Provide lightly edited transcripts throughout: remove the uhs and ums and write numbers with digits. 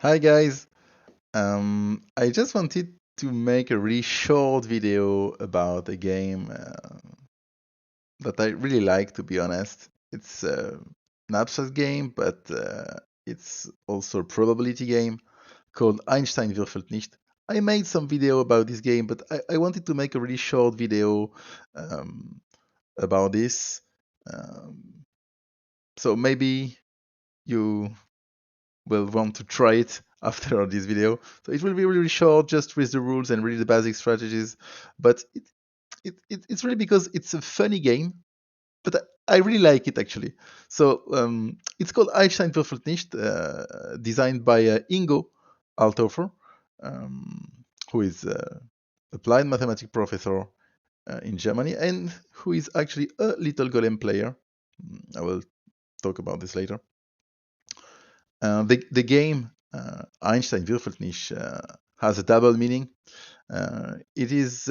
Hi guys. I just wanted to make a really short video about a game that I really like, to be honest. It's an abstract game, but it's also a probability game called EinStein würfelt nicht. I made some video about this game, but I wanted to make a really short video um, about this. Um, so maybe you will want to try it after this video. So it will be really short, just with the rules and really the basic strategies. But it's really because it's a funny game, but I really like it actually. So it's called Einstein würfelt nicht, designed by Ingo Althofer, um, who is applied mathematics professor in Germany and who is actually a little golem player. I will talk about this later. The game Einstein würfelt nicht has a double meaning. It is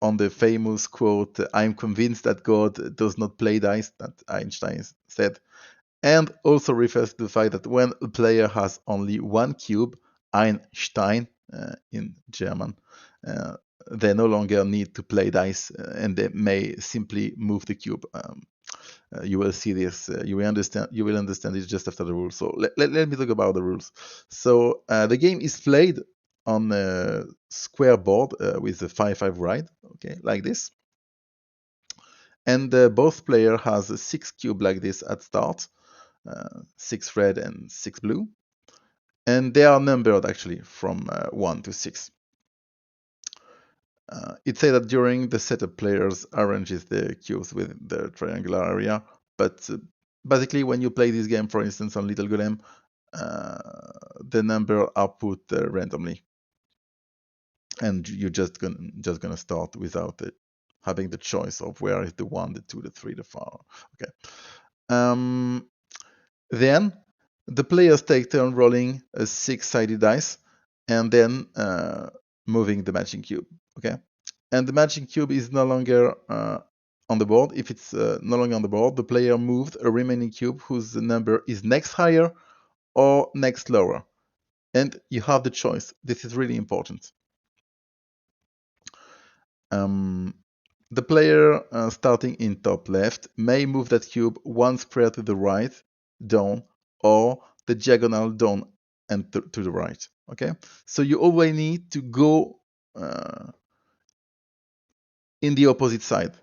on the famous quote, "I'm convinced that God does not play dice," that Einstein said, and also refers to the fact that when a player has only one cube, Einstein in German, they no longer need to play dice and they may simply move the cube. You will see this. You will understand. You will understand it just after the rules. So let me talk about the rules. So the game is played on a square board with a 5-5 ride. Okay, like this. And both player has a 6 cube like this at start, 6 red and 6 blue, and they are numbered actually from 1 to 6. It says that during the setup, players arranges the cubes within the triangular area, but basically when you play this game, for instance, on Little Golem, the number are put randomly, and you're just gonna start without it having the choice of where is the 1, the 2, the 3, the 4. Okay. Then the players take turn rolling a 6-sided dice, and then moving the matching cube. Okay. And the matching cube is no longer on the board. If it's no longer on the board, the player moved a remaining cube whose number is next higher or next lower. And you have the choice. This is really important. The player starting in top left may move that cube one square to the right, down, or the diagonal down and to the right. Okay, so you always need to go in the opposite side.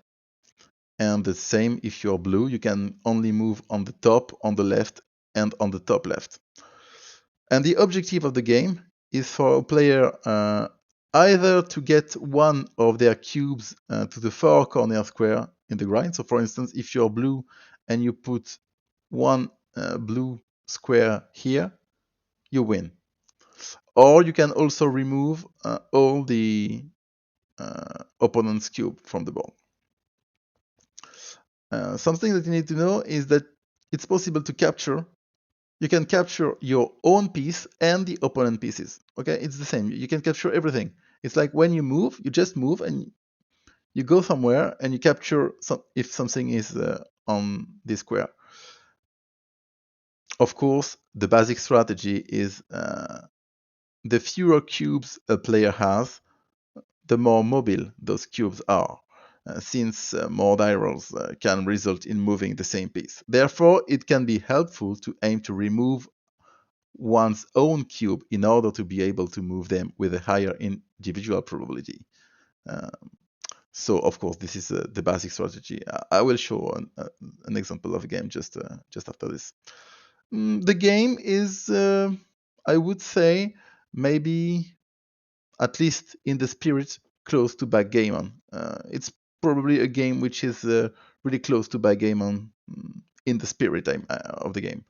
And the same if you're blue, you can only move on the top, on the left, and on the top left. And the objective of the game is for a player either to get one of their cubes to the far corner square in the grind. So for instance, if you're blue and you put one blue square here, you win. Or you can also remove all the opponent's cube from the board. Something that you need to know is that it's possible to capture. You can capture your own piece and the opponent pieces. Okay, it's the same. You can capture everything. It's like when you move, you just move and you go somewhere and you capture if something is on this square. Of course, the basic strategy is the fewer cubes a player has, the more mobile those cubes are, since more die rolls can result in moving the same piece. Therefore, it can be helpful to aim to remove one's own cube in order to be able to move them with a higher individual probability. So, of course, this is the basic strategy. I will show an example of a game just after this. The game is, I would say, maybe at least in the spirit, close to backgammon. It's probably a game which is really close to backgammon in the spirit of the game.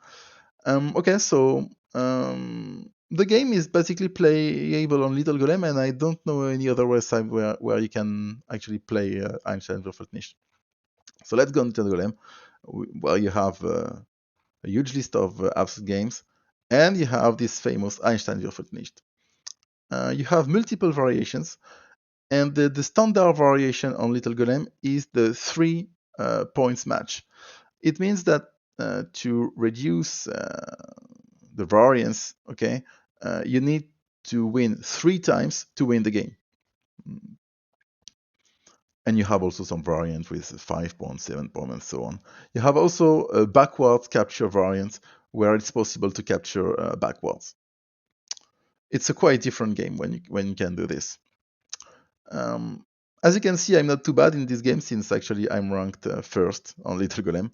Okay, so the game is basically playable on Little Golem, and I don't know any other website where you can actually play Einstein würfelt nicht. So let's go into Little Golem, where you have a huge list of abstract games, and you have this famous Einstein würfelt nicht. You have multiple variations, and the standard variation on Little Golem is the 3 points match. It means that to reduce the variance, okay, you need to win 3 times to win the game. And you have also some variant with 5 points, 7 points, and so on. You have also a backwards capture variant where it's possible to capture backwards. It's a quite different game when you can do this. As you can see, I'm not too bad in this game since actually I'm ranked first on Little Golem.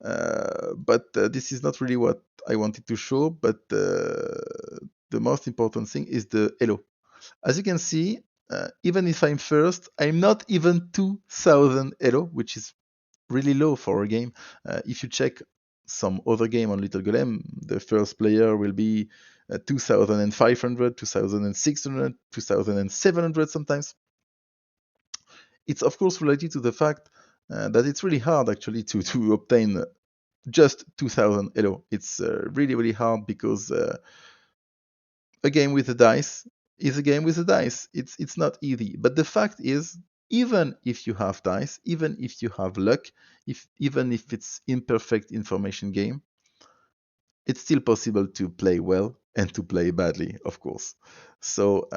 But this is not really what I wanted to show, but the most important thing is the elo. As you can see, even if I'm first, I'm not even 2000 elo, which is really low for a game. If you check some other game on Little Golem, the first player will be 2500, 2600, 2700 sometimes. It's of course related to the fact that it's really hard actually to obtain just 2000 elo. It's really, really hard because a game with a dice is a game with a dice. It's not easy. But the fact is, even if you have dice, even if you have luck, even if it's imperfect information game, it's still possible to play well and to play badly, of course. So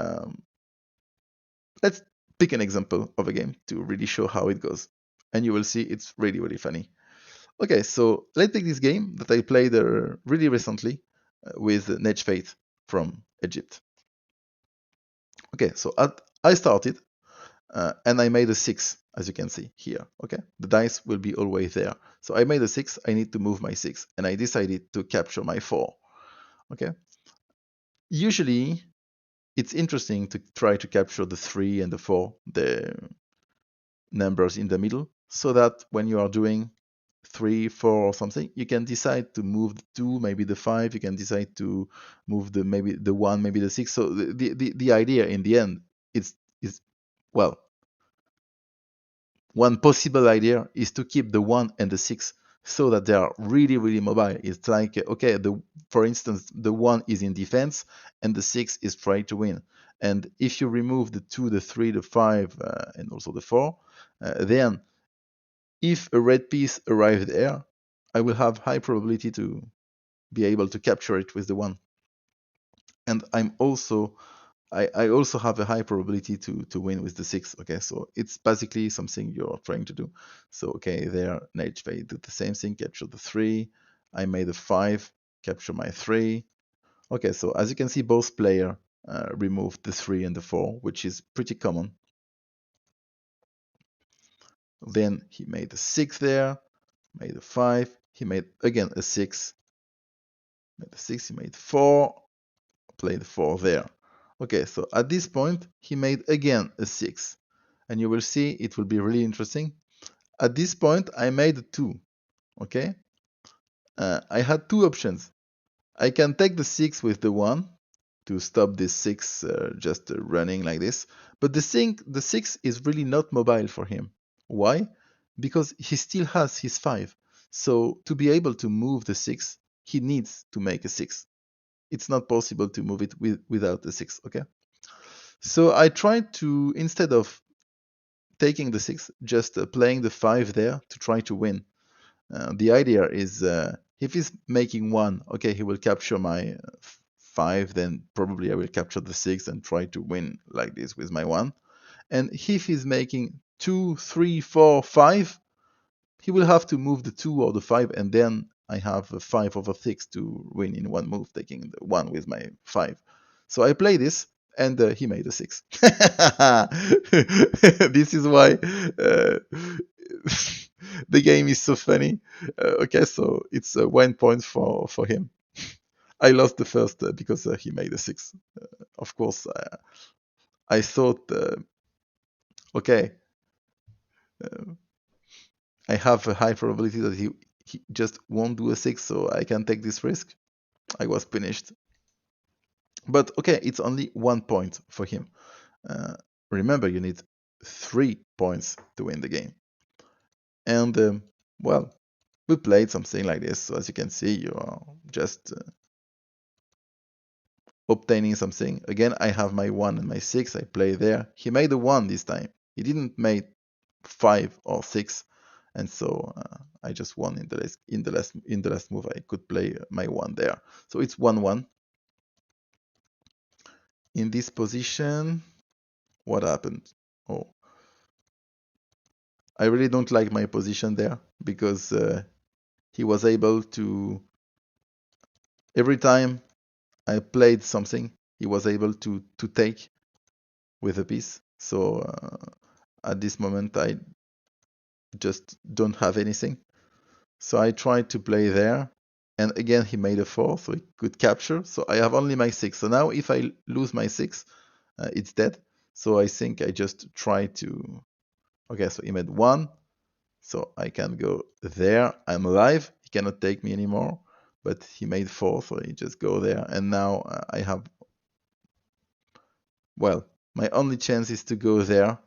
let's pick an example of a game to really show how it goes. And you will see it's really, really funny. Okay, so let's take this game that I played really recently with Nejfate from Egypt. Okay, so I started and I made a 6, as you can see here. Okay, the dice will be always there. So I made a 6, I need to move my 6, and I decided to capture my 4. Okay, usually it's interesting to try to capture the 3 and the 4, the numbers in the middle, so that when you are doing 3, 4, or something, you can decide to move the 2, maybe the 5. You can decide to move maybe the 1, maybe the 6. So the idea in the end is well, one possible idea is to keep the 1 and the 6 so that they are really, really mobile. It's like, okay, for instance, the 1 is in defense and the 6 is trying to win. And if you remove the 2, the 3, the 5, and also the 4, then if a red piece arrives there, I will have high probability to be able to capture it with the 1. And I also have a high probability to win with the 6. Okay, so it's basically something you're trying to do. So okay, there, Nejfate did the same thing, capture the 3. I made a 5, capture my 3. Okay, so as you can see, both players removed the 3 and the 4, which is pretty common. Then he made a 6 there, made a 5, he made again a 6, made a 6, he made 4, played 4 there. Okay, so at this point, he made again a 6. And you will see it will be really interesting. At this point, I made a 2. Okay? I had 2 options. I can take the 6 with the 1 to stop this 6 just running like this. But the 6 is really not mobile for him. Why? Because he still has his 5. So to be able to move the 6, he needs to make a 6. It's not possible to move it without a 6. Okay? So I tried to, instead of taking the 6, just playing the 5 there to try to win. The idea is if he's making 1, okay, he will capture my 5, then probably I will capture the 6 and try to win like this with my 1. And if he's making 2, 3, 4, 5, he will have to move the 2 or the 5, and then I have a 5 over 6 to win in one move, taking the 1 with my 5. So I play this, and he made a 6. This is why the game is so funny. Okay, so it's 1 point for him. I lost the first because he made a 6. Of course, I thought, okay, I have a high probability that he just won't do a 6, so I can take this risk. I was punished. But okay, it's only 1 point for him. Remember, you need 3 points to win the game. And, well, we played something like this. So as you can see, you are just obtaining something. Again, I have my 1 and my 6. I play there. He made a 1 this time. He didn't make 5 or 6. and so I just won in the last move. I could play my 1 there. So it's 1-1. In this position, what happened? Oh, I really don't like my position there because he was able to, every time I played something, he was able to take with a piece. So at this moment, I just don't have anything. So I tried to play there, and again he made a 4, so he could capture. So I have only my 6. So now if I lose my 6, it's dead. So I think I just try to. Okay, so he made 1, so I can go there. I'm alive. He cannot take me anymore. But he made 4, so I just go there. And now I have, well, my only chance is to go there.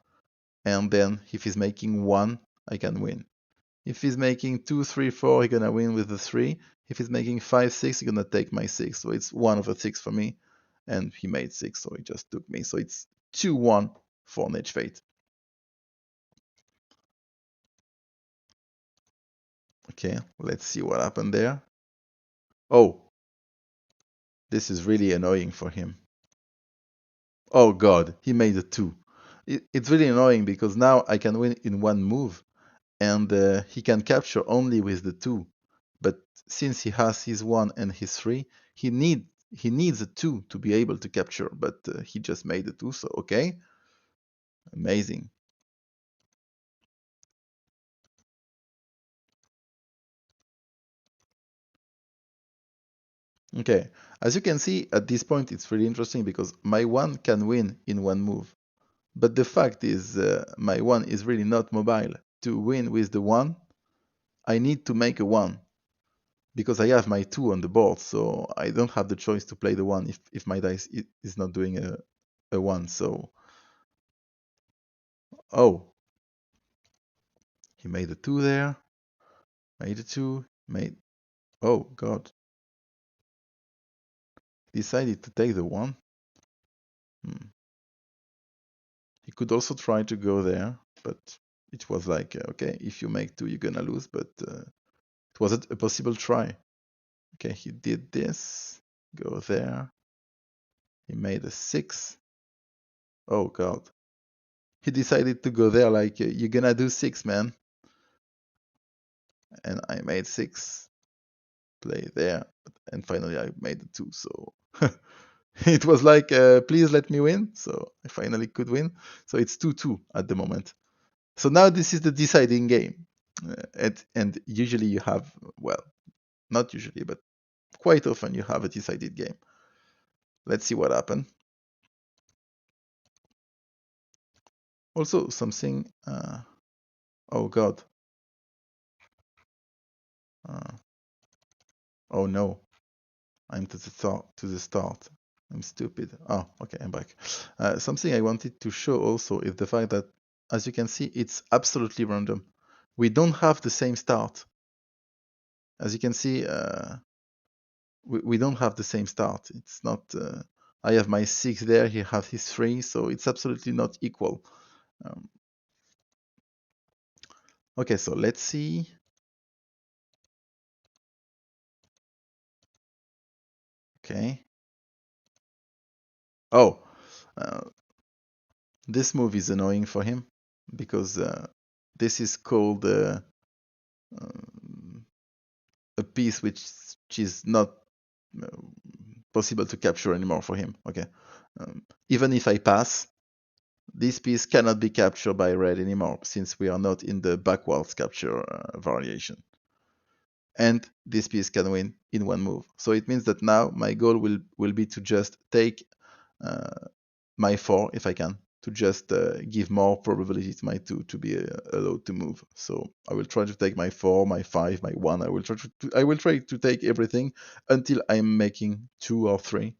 And then if he's making 1, I can win. If he's making 2, 3, 4, he's gonna win with the 3. If he's making 5, 6, he's gonna take my 6. So it's 1/6 for me. And he made 6, so he just took me. So it's 2-1 for Niche Fate. Okay, let's see what happened there. Oh, this is really annoying for him. Oh god, he made a 2. It's really annoying because now I can win in 1 move, and he can capture only with the 2. But since he has his 1 and his 3, he needs a 2 to be able to capture, but he just made a 2, so okay. Amazing. Okay, as you can see at this point it's really interesting because my 1 can win in 1 move. But the fact is my 1 is really not mobile. To win with the 1, I need to make a 1. Because I have my 2 on the board, so I don't have the choice to play the 1 if my dice is not doing a 1. So, oh, he made a 2 there, made a 2, made, oh god, he decided to take the 1. Hmm. He could also try to go there, but it was like, okay, if you make 2, you're gonna lose, but it wasn't a possible try. Okay, he did this, go there, he made a 6. Oh god. He decided to go there like, you're gonna do 6, man. And I made 6, play there, and finally I made the 2. So it was like, please let me win. So I finally could win. So it's 2-2 at the moment. So now this is the deciding game. And usually you have, well, not usually, but quite often you have a decided game. Let's see what happened. Also something, oh god. Uh, oh no. I'm to the start. I'm stupid. Oh, okay, I'm back. Something I wanted to show also is the fact that, as you can see, it's absolutely random. We don't have the same start. As you can see, we don't have the same start. It's not. I have my 6 there. He has his 3, so it's absolutely not equal. Um, okay, so let's see. Okay. Oh, uh, this move is annoying for him because this is called um, a piece which is not uh, possible to capture anymore for him. Okay, even if I pass, this piece cannot be captured by red anymore since we are not in the backwards capture variation. And this piece can win in 1 move. So it means that now my goal will be to just take my 4 if I can, to just give more probability to my 2 to be allowed to move. So I will try to take my 4, my 5, my 1. I will try to take everything until I'm making 2 or 3.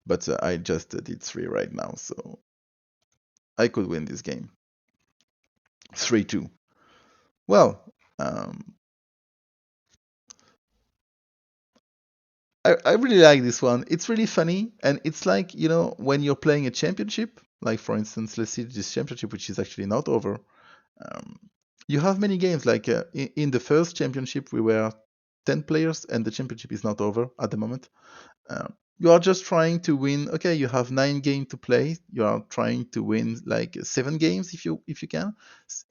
But I just did 3 right now, so I could win this game. 3-2. Well, I really like this one. It's really funny, and it's like, when you're playing a championship, like for instance, let's see this championship, which is actually not over. Um, you have many games. Like in the first championship, we were 10 players, and the championship is not over at the moment. You are just trying to win. Okay, you have 9 games to play. You are trying to win like 7 games if you can.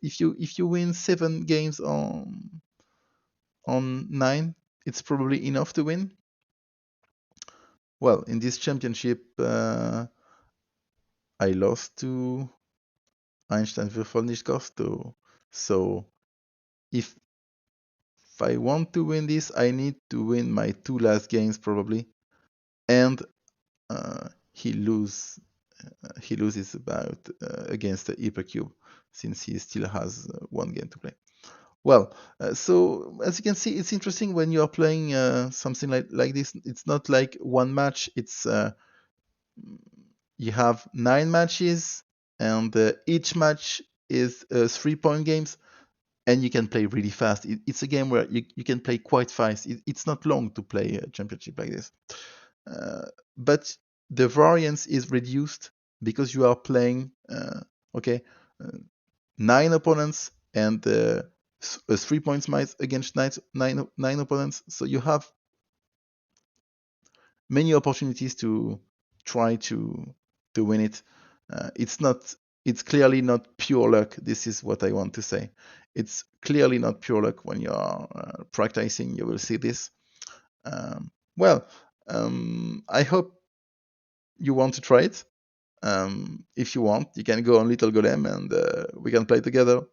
If you win 7 games on 9, it's probably enough to win. Well, in this championship, I lost to EinStein, würfelt, nicht. So if I want to win this, I need to win my 2 last games probably, and he lose he loses about against the hypercube since he still has 1 game to play. Well, so as you can see, it's interesting when you are playing something like this. It's not like one match. It's you have 9 matches, and each match is 3-point games, and you can play really fast. It's a game where you can play quite fast. It's not long to play a championship like this. Uh, but the variance is reduced because you are playing, okay, uh, 9 opponents and a 3 points mice against nine opponents. So you have many opportunities to try to win it. It's not. It's clearly not pure luck. This is what I want to say. It's clearly not pure luck when you are practicing. You will see this. Well, I hope you want to try it. If you want, you can go on Little Golem and we can play together.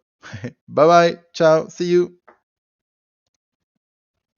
Bye bye. Ciao. See you.